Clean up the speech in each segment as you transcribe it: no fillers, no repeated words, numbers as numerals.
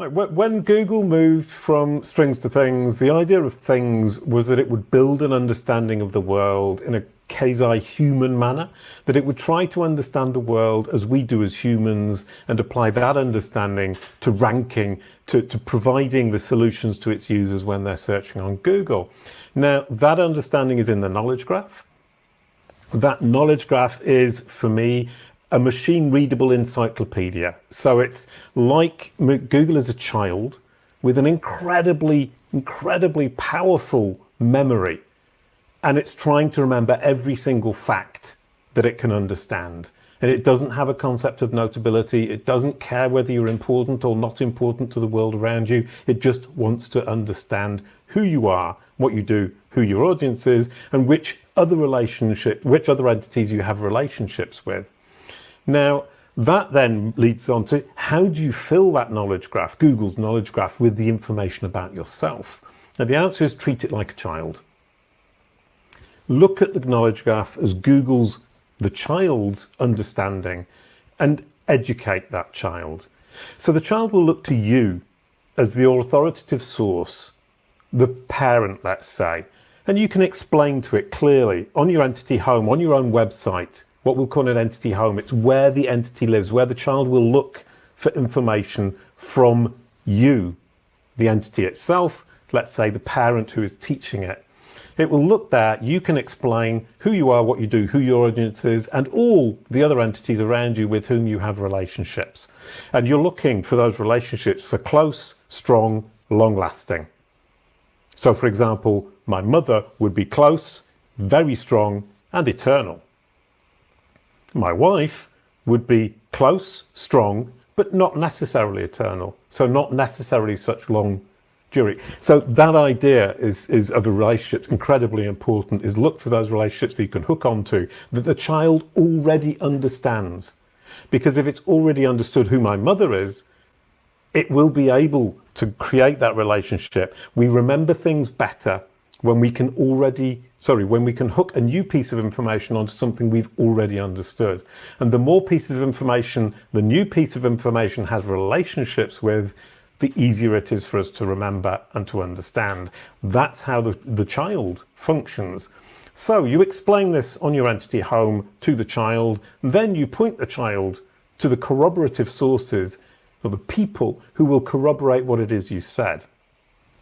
Right. When Google moved from strings to things, the idea of things was that it would build an understanding of the world in a quasi-human manner, that it would try to understand the world as we do as humans and apply that understanding to ranking, to providing the solutions to its users when they're searching on Google. Now, that understanding is in the knowledge graph. That knowledge graph is, for me, a machine-readable encyclopedia. So it's like Google as a child with an incredibly powerful memory. And it's trying to remember every single fact that it can understand. And it doesn't have a concept of notability. It doesn't care whether you're important or not important to the world around you. It just wants to understand who you are, what you do, who your audience is, and which other entities you have relationships with. Now, that then leads on to how do you fill that knowledge graph, Google's knowledge graph, with the information about yourself? Now, the answer is treat it like a child. Look at the knowledge graph as the child's understanding, and educate that child. So the child will look to you as the authoritative source, the parent, let's say, and you can explain to it clearly on your entity home, on your own website, what we'll call an entity home. It's where the entity lives, where the child will look for information from you, the entity itself, let's say the parent who is teaching it. It will look there, you can explain who you are, what you do, who your audience is, and all the other entities around you with whom you have relationships. And you're looking for those relationships for close, strong, long-lasting. So for example, my mother would be close, very strong, and eternal. My wife would be close, strong, but not necessarily eternal. So not necessarily such long duration. So that idea is of a relationship incredibly important, is look for those relationships that you can hook onto, that the child already understands. Because if it's already understood who my mother is, it will be able to create that relationship. We remember things better when we can hook a new piece of information onto something we've already understood. And the more pieces of information, the new piece of information has relationships with, the easier it is for us to remember and to understand. That's how the child functions. So you explain this on your entity home to the child, then you point the child to the corroborative sources, or the people who will corroborate what it is you said.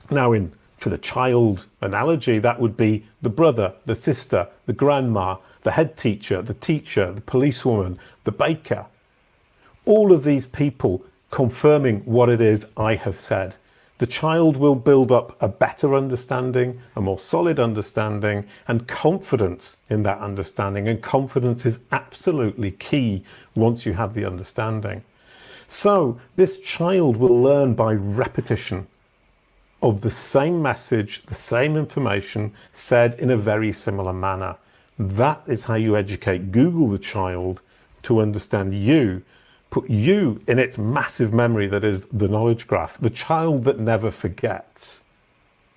Now, for the child analogy, that would be the brother, the sister, the grandma, the head teacher, the policewoman, the baker. All of these people confirming what it is I have said. The child will build up a better understanding, a more solid understanding, and confidence in that understanding. And confidence is absolutely key once you have the understanding. So this child will learn by repetition of the same message, the same information said in a very similar manner. That is how you educate Google the child to understand you, put you in its massive memory that is the knowledge graph, the child that never forgets,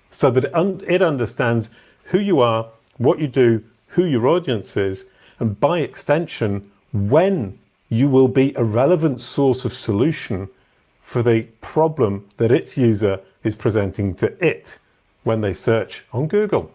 so that it understands who you are, what you do, who your audience is, and by extension, when you will be a relevant source of solution for the problem that its user is presenting to it when they search on Google.